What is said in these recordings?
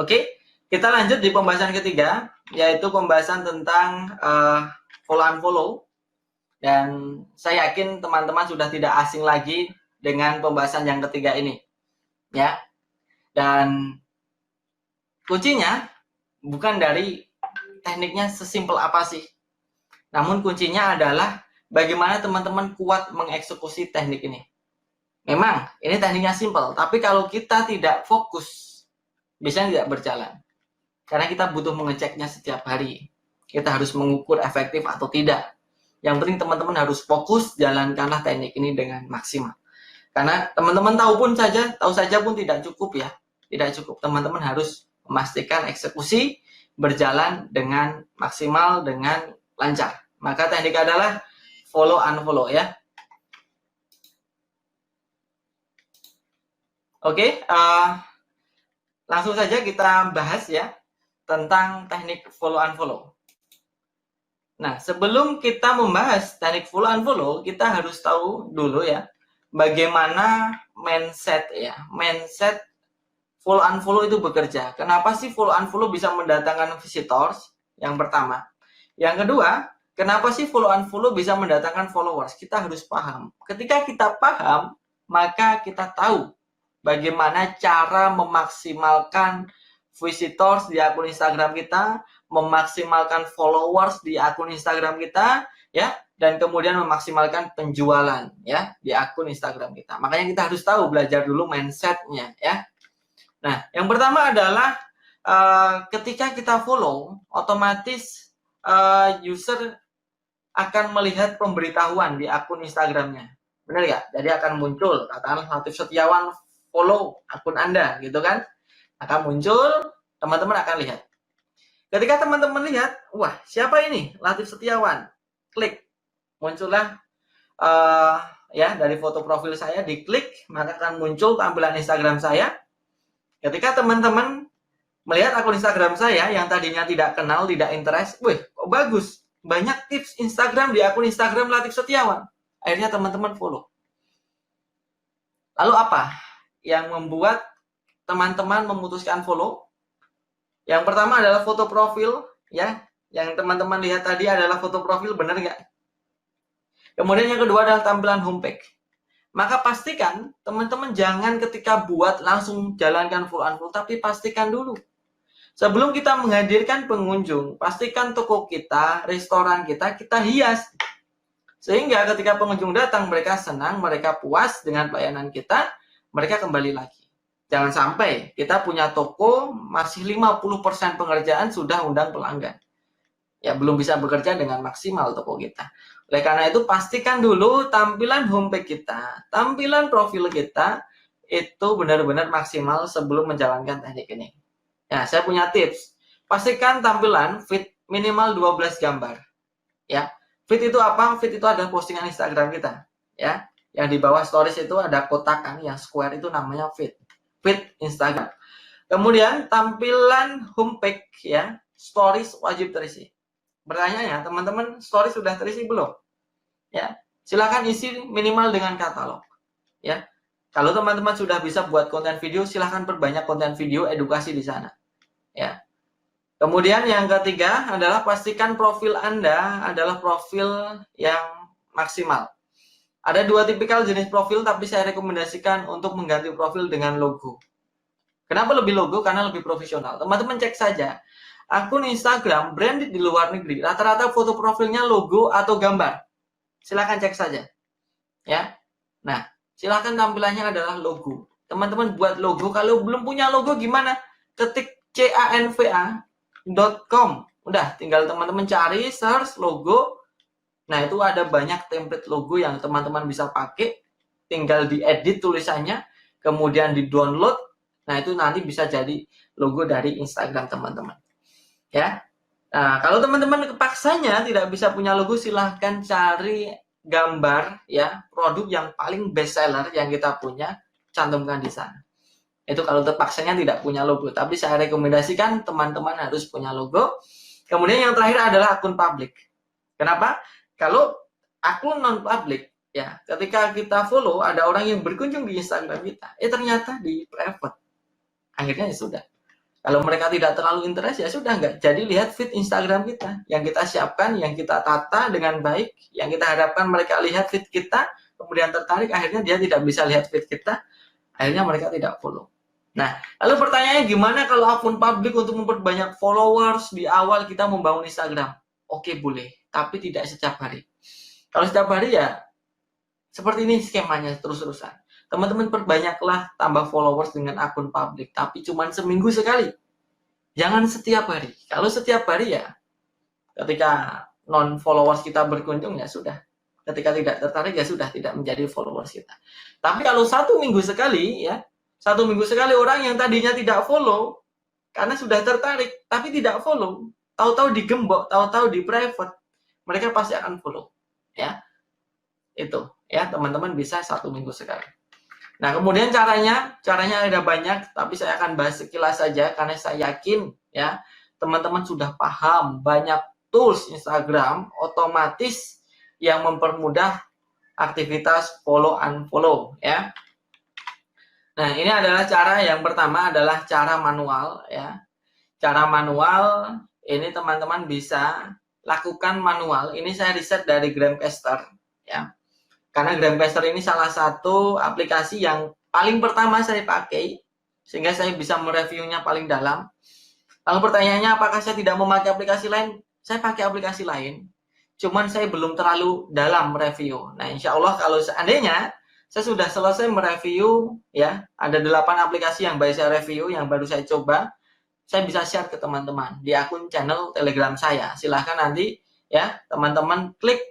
Oke, kita lanjut di pembahasan ketiga, yaitu pembahasan tentang follow unfollow. Dan saya yakin teman-teman sudah tidak asing lagi dengan pembahasan yang ketiga ini, ya. Dan kuncinya bukan dari tekniknya sesimpel apa sih, namun kuncinya adalah bagaimana teman-teman kuat mengeksekusi teknik ini. Memang ini tekniknya simpel, tapi kalau kita tidak fokus, biasanya tidak berjalan. Karena kita butuh mengeceknya setiap hari. Kita harus mengukur efektif atau tidak. Yang penting teman-teman harus fokus, jalankanlah teknik ini dengan maksimal. Karena teman-teman tahu saja pun tidak cukup ya. Tidak cukup. Teman-teman harus memastikan eksekusi berjalan dengan maksimal, dengan lancar. Maka teknik adalah follow unfollow ya. Oke, langsung saja kita bahas ya tentang teknik follow unfollow. Nah, sebelum kita membahas teknik follow unfollow, kita harus tahu dulu ya bagaimana mindset follow unfollow itu bekerja. Kenapa sih follow unfollow bisa mendatangkan visitors? Yang pertama. Yang kedua, kenapa sih follow unfollow bisa mendatangkan followers? Kita harus paham. Ketika kita paham, maka kita tahu bagaimana cara memaksimalkan visitors di akun Instagram kita, memaksimalkan followers di akun Instagram kita, ya, dan kemudian memaksimalkan penjualan ya di akun Instagram kita. Makanya kita harus tahu, belajar dulu mindsetnya ya. Nah, yang pertama adalah ketika kita follow, otomatis user akan melihat pemberitahuan di akun Instagramnya. Benar ya? Jadi akan muncul, katakanlah Latif Setiawan follow akun Anda, gitu kan? Akan muncul, teman-teman akan lihat. Ketika teman-teman lihat, wah, siapa ini? Latif Setiawan. Klik. Muncullah ya dari foto profil saya, diklik, maka akan muncul tampilan Instagram saya. Ketika teman-teman melihat akun Instagram saya yang tadinya tidak kenal, tidak interest, wih, kok bagus. Banyak tips Instagram di akun Instagram Latif Setiawan. Akhirnya teman-teman follow. Lalu apa yang membuat teman-teman memutuskan follow? Yang pertama adalah foto profil, ya. Yang teman-teman lihat tadi adalah foto profil, benar nggak? Kemudian yang kedua adalah tampilan homepage. Maka pastikan teman-teman jangan ketika buat langsung jalankan full unfollow, tapi pastikan dulu. Sebelum kita menghadirkan pengunjung, pastikan toko kita, restoran kita hias. Sehingga ketika pengunjung datang, mereka senang, mereka puas dengan pelayanan kita, mereka kembali lagi. Jangan sampai kita punya toko, masih 50% pengerjaan sudah undang pelanggan. Ya, belum bisa bekerja dengan maksimal toko kita. Oleh karena itu, pastikan dulu tampilan homepage kita, tampilan profil kita, itu benar-benar maksimal sebelum menjalankan teknik ini. Nah, saya punya tips. Pastikan tampilan feed minimal 12 gambar. Ya. Feed itu apa? Feed itu adalah postingan Instagram kita. Ya. Yang di bawah stories itu ada kotakan yang square, itu namanya feed. Feed Instagram. Kemudian tampilan homepage ya, stories wajib terisi. Pertanyaannya, teman-teman, stories sudah terisi belum? Ya. Silakan isi minimal dengan katalog. Ya. Kalau teman-teman sudah bisa buat konten video, silakan perbanyak konten video edukasi di sana. Ya. Kemudian yang ketiga adalah pastikan profil Anda adalah profil yang maksimal. Ada dua tipikal jenis profil, tapi saya rekomendasikan untuk mengganti profil dengan logo. Kenapa lebih logo? Karena lebih profesional. Teman-teman cek saja. Akun Instagram branded di luar negeri, rata-rata foto profilnya logo atau gambar. Silakan cek saja. Ya. Nah, silakan tampilannya adalah logo. Teman-teman buat logo. Kalau belum punya logo gimana? Ketik canva.com. Udah, tinggal teman-teman cari, search logo. Nah, itu ada banyak template logo yang teman-teman bisa pakai. Tinggal diedit tulisannya, kemudian di-download. Nah, itu nanti bisa jadi logo dari Instagram teman-teman. Ya. Nah, kalau teman-teman kepaksanya tidak bisa punya logo, silahkan cari gambar ya, produk yang paling best seller yang kita punya, cantumkan di sana. Itu kalau terpaksanya tidak punya logo, tapi saya rekomendasikan teman-teman harus punya logo. Kemudian yang terakhir adalah akun publik. Kenapa? Kalau akun non publik ya, ketika kita follow ada orang yang berkunjung di Instagram kita, ternyata di private. Akhirnya ya sudah. Kalau mereka tidak terlalu interest, ya sudah, nggak jadi lihat feed Instagram kita yang kita siapkan, yang kita tata dengan baik, yang kita harapkan mereka lihat feed kita, kemudian tertarik, akhirnya dia tidak bisa lihat feed kita, akhirnya mereka tidak follow. Nah, lalu pertanyaannya, gimana kalau akun publik untuk memperbanyak followers di awal kita membangun Instagram? Oke, boleh, tapi tidak setiap hari. Kalau setiap hari ya seperti ini skemanya terus-terusan. Teman-teman perbanyaklah tambah followers dengan akun publik, tapi cuma seminggu sekali. Jangan setiap hari. Kalau setiap hari ya, ketika non-followers kita berkunjung ya sudah. Ketika tidak tertarik ya sudah, tidak menjadi followers kita. Tapi kalau 1 minggu sekali ya, 1 minggu sekali orang yang tadinya tidak follow, karena sudah tertarik, tapi tidak follow, tahu-tahu digembok, tahu-tahu di private, mereka pasti akan follow. Ya, itu ya, teman-teman bisa 1 minggu sekali. Nah, kemudian caranya ada banyak, tapi saya akan bahas sekilas saja karena saya yakin ya teman-teman sudah paham banyak tools Instagram otomatis yang mempermudah aktivitas follow unfollow ya. Nah, ini adalah cara yang pertama, adalah cara manual ya. Cara manual ini teman-teman bisa lakukan manual. Ini saya riset dari Gramcaster ya. Karena Gramcaster ini salah satu aplikasi yang paling pertama saya pakai, sehingga saya bisa mereviewnya paling dalam. Lalu pertanyaannya, apakah saya tidak memakai aplikasi lain? Saya pakai aplikasi lain, cuman saya belum terlalu dalam mereview. Nah, insya Allah kalau seandainya saya sudah selesai mereview, ya, ada 8 aplikasi yang baru saya review, yang baru saya coba, saya bisa share ke teman-teman di akun channel Telegram saya. Silahkan nanti ya teman-teman klik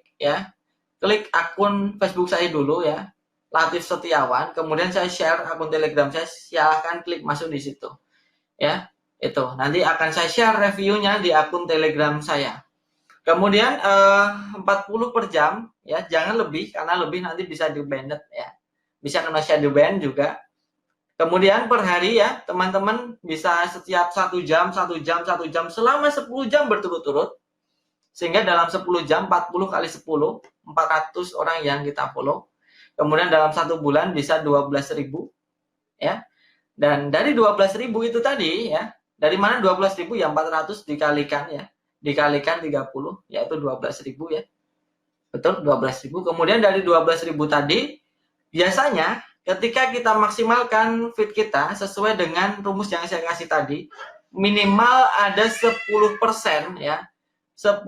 akun Facebook saya dulu ya, Latif Setiawan, kemudian saya share akun Telegram saya, silahkan klik masuk di situ ya. Itu nanti akan saya share reviewnya di akun Telegram saya. Kemudian 40 per jam ya, jangan lebih, karena lebih nanti bisa di banned ya, bisa kena shadow ban juga. Kemudian per hari ya, teman-teman bisa setiap 1 jam selama 10 jam berturut-turut. Sehingga dalam 10 jam 40 kali 10, 400 orang yang kita follow. Kemudian dalam 1 bulan bisa 12.000 ya. Dan dari 12.000 itu tadi ya, dari mana 12.000 ya, 400 dikalikan ya, dikalikan 30 yaitu 12.000 ya. Betul, 12.000. Kemudian dari 12.000 tadi, biasanya ketika kita maksimalkan feed kita sesuai dengan rumus yang saya kasih tadi, minimal ada 10% ya, 10%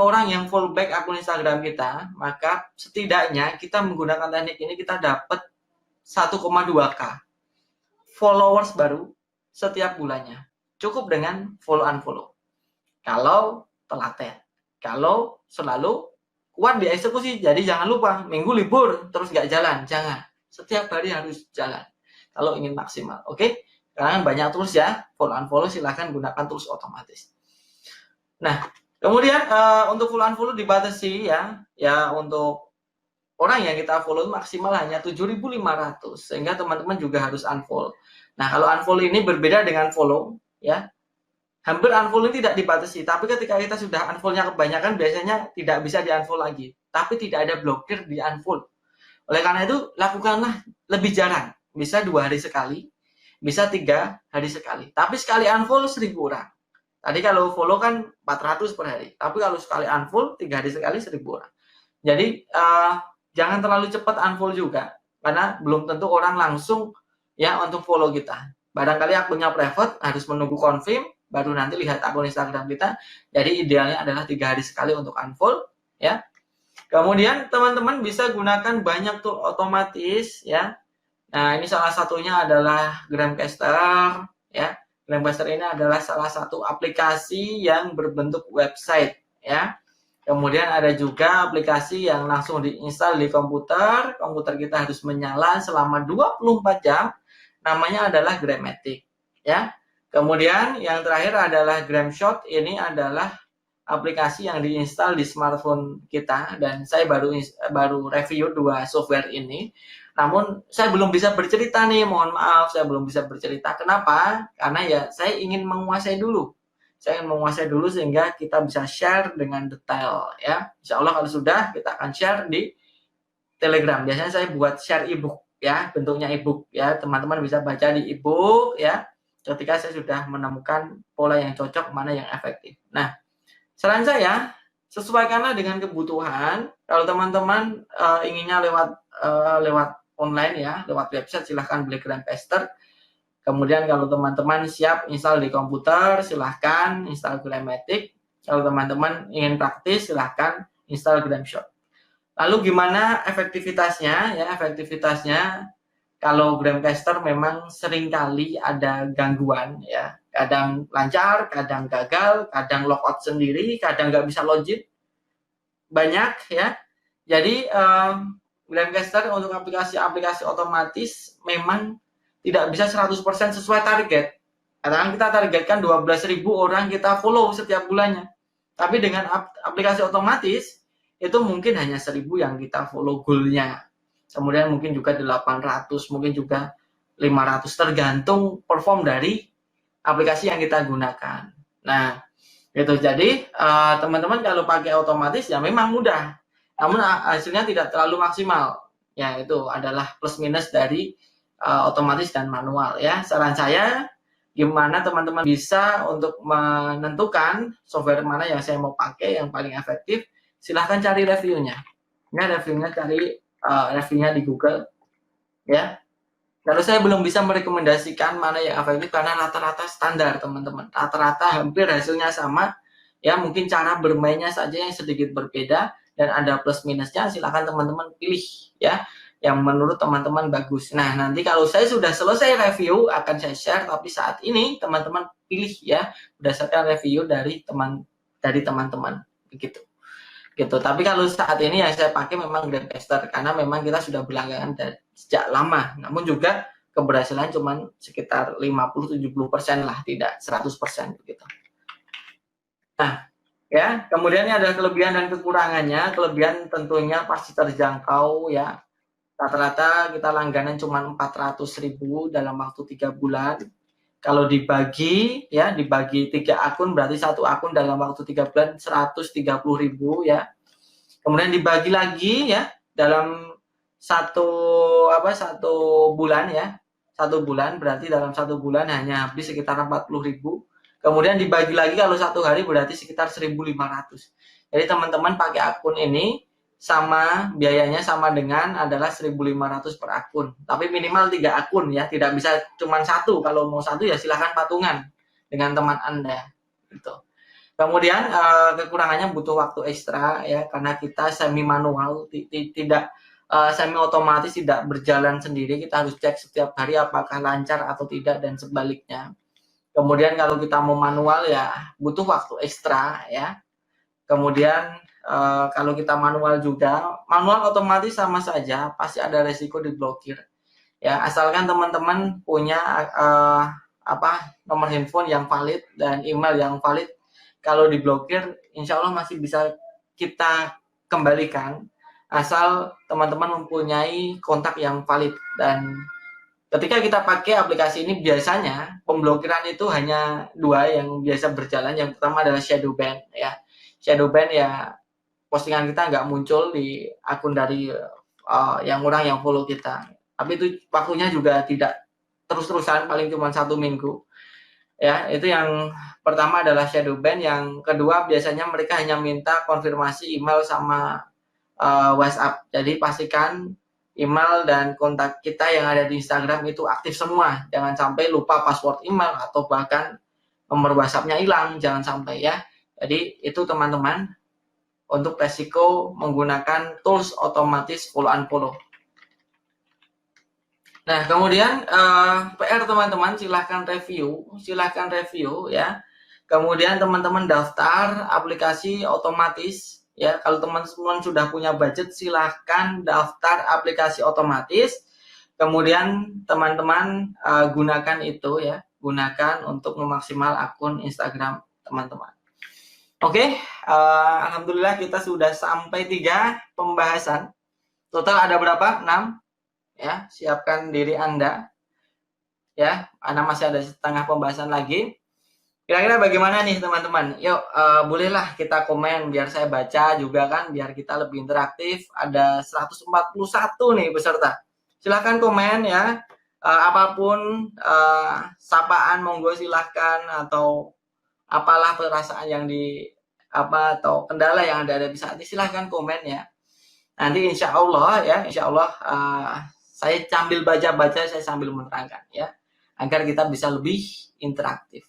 orang yang follow back akun Instagram kita, maka setidaknya kita menggunakan teknik ini kita dapat 1,2K followers baru setiap bulannya. Cukup dengan follow unfollow. Kalau telaten, kalau selalu kuat dieksekusi. Jadi jangan lupa minggu libur terus nggak jalan, jangan. Setiap hari harus jalan kalau ingin maksimal. Oke? Karena banyak tools ya, follow unfollow silahkan gunakan tools otomatis. Nah, kemudian untuk follow unfollow dibatasi ya untuk orang yang kita follow maksimal hanya 7.500, sehingga teman-teman juga harus unfollow. Nah, kalau unfollow ini berbeda dengan follow ya. Hampir unfollow ini tidak dibatasi, tapi ketika kita sudah unfollow-nya kebanyakan, biasanya tidak bisa di-unfollow lagi, tapi tidak ada blokir di unfollow. Oleh karena itu, lakukanlah lebih jarang, bisa 2 hari sekali, bisa 3 hari sekali, tapi sekali unfollow 1.000 orang. Tadi kalau follow kan 400 per hari, tapi kalau sekali unfollow 3 hari sekali 1.000 orang. Jadi jangan terlalu cepat unfollow juga, karena belum tentu orang langsung ya untuk follow kita. Barangkali akunnya private, harus menunggu confirm, baru nanti lihat akun Instagram kita. Jadi idealnya adalah 3 hari sekali untuk unfollow ya. Kemudian teman-teman bisa gunakan banyak tool otomatis ya. Nah, ini salah satunya adalah Gramcaster ya. Gramcaster ini adalah salah satu aplikasi yang berbentuk website ya. Kemudian ada juga aplikasi yang langsung diinstal di komputer. Komputer kita harus menyala selama 24 jam. Namanya adalah Gramatic ya. Kemudian yang terakhir adalah Gramshot. Ini adalah aplikasi yang diinstal di smartphone kita, dan saya baru review 2 software ini. Namun saya belum bisa bercerita nih, mohon maaf, saya belum bisa bercerita. Kenapa? Karena ya saya ingin menguasai dulu. Saya ingin menguasai dulu sehingga kita bisa share dengan detail ya. Insya Allah kalau sudah, kita akan share di Telegram. Biasanya saya buat share ebook ya, bentuknya ebook ya. Teman-teman bisa baca di ebook ya. ketika saya sudah menemukan pola yang cocok, mana yang efektif. Nah, saran saya, sesuaikanlah dengan kebutuhan. Kalau teman-teman inginnya lewat online ya, lewat website, silahkan beli Grandcaster. Kemudian kalau teman-teman siap install di komputer, silahkan install Gramatic. Kalau teman-teman ingin praktis, silahkan install Gramshot. Lalu gimana efektivitasnya? Ya, efektivitasnya kalau Grandcaster memang seringkali ada gangguan ya. Kadang lancar, kadang gagal, kadang logout sendiri, kadang nggak bisa login. Banyak ya. Jadi Grandcaster untuk aplikasi-aplikasi otomatis memang tidak bisa 100% sesuai target. Kadang kita targetkan 12.000 orang kita follow setiap bulannya. Tapi dengan aplikasi otomatis, itu mungkin hanya 1.000 yang kita follow goal-nya. Kemudian mungkin juga 800, mungkin juga 500, tergantung perform dari aplikasi yang kita gunakan. Nah, gitu. Jadi, teman-teman kalau pakai otomatis ya memang mudah. Namun hasilnya tidak terlalu maksimal. Ya, itu adalah plus minus dari otomatis dan manual ya. Saran saya, gimana teman-teman bisa untuk menentukan software mana yang saya mau pakai yang paling efektif, silahkan cari reviewnya. Ya, reviewnya cari reviewnya di Google ya. Lalu saya belum bisa merekomendasikan mana yang efektif karena rata-rata standar teman-teman. Rata-rata hampir hasilnya sama. Ya, mungkin cara bermainnya saja yang sedikit berbeda dan ada plus minusnya, silahkan teman-teman pilih ya yang menurut teman-teman bagus. Nah, nanti kalau saya sudah selesai review akan saya share, tapi saat ini teman-teman pilih ya berdasarkan review dari teman-teman begitu. Gitu. Tapi kalau saat ini yang saya pakai memang Grandcaster karena memang kita sudah berlangganan sejak lama. Namun juga keberhasilan cuma sekitar 50-70% lah, tidak 100% begitu. Nah, ya, kemudian ini ada kelebihan dan kekurangannya. Kelebihan tentunya pasti terjangkau ya. Rata-rata kita langganan cuma 400.000 dalam waktu 3 bulan. Kalau dibagi 3 akun, berarti satu akun dalam waktu 3 bulan 130.000 ya. Kemudian dibagi lagi ya dalam satu bulan ya. 1 bulan berarti dalam 1 bulan hanya habis sekitar 40.000. Kemudian dibagi lagi kalau 1 hari berarti sekitar 1.500. Jadi teman-teman pakai akun ini sama biayanya sama dengan adalah 1.500 per akun. Tapi minimal 3 akun ya, tidak bisa cuma 1. Kalau mau 1 ya silahkan patungan dengan teman Anda. Gitu. Kemudian kekurangannya butuh waktu ekstra ya karena kita semi manual, tidak semi otomatis, tidak berjalan sendiri. Kita harus cek setiap hari apakah lancar atau tidak dan sebaliknya. Kemudian kalau kita mau manual ya butuh waktu ekstra ya. Kemudian kalau kita manual juga, manual otomatis sama saja, pasti ada resiko diblokir. Ya, asalkan teman-teman punya nomor handphone yang valid dan email yang valid, kalau diblokir, insya Allah masih bisa kita kembalikan, asal teman-teman mempunyai kontak yang valid. Dan ketika kita pakai aplikasi ini, biasanya pemblokiran itu hanya 2 yang biasa berjalan. Yang pertama adalah shadow ban ya. Shadow ban ya postingan kita nggak muncul di akun dari yang orang yang follow kita. Tapi itu waktunya juga tidak terus-terusan, paling cuma 1 minggu. Ya, itu yang pertama adalah shadow ban. Yang kedua biasanya mereka hanya minta konfirmasi email sama WhatsApp. Jadi pastikan email dan kontak kita yang ada di Instagram itu aktif semua. Jangan sampai lupa password email atau bahkan nomor WhatsApp-nya hilang, jangan sampai ya. Jadi itu teman-teman untuk resiko menggunakan tools otomatis follow unfollow. Nah, kemudian PR teman-teman silahkan review ya. Kemudian teman-teman daftar aplikasi otomatis ya. Kalau teman-teman sudah punya budget, silahkan daftar aplikasi otomatis. Kemudian teman-teman gunakan itu ya, gunakan untuk memaksimal akun Instagram teman-teman. Oke, alhamdulillah kita sudah sampai 3 pembahasan. Total ada berapa? 6. Ya, siapkan diri Anda. Ya, Anda masih ada setengah pembahasan lagi. Kira-kira bagaimana nih teman-teman? Yuk, bolehlah kita komen biar saya baca juga kan, biar kita lebih interaktif. Ada 141 nih peserta. Silahkan komen ya. apapun sapaan monggo silahkan, atau apalah perasaan yang atau kendala yang ada di saat ini, silahkan komen ya. Nanti insya Allah saya sambil baca-baca, saya sambil menerangkan ya, agar kita bisa lebih interaktif.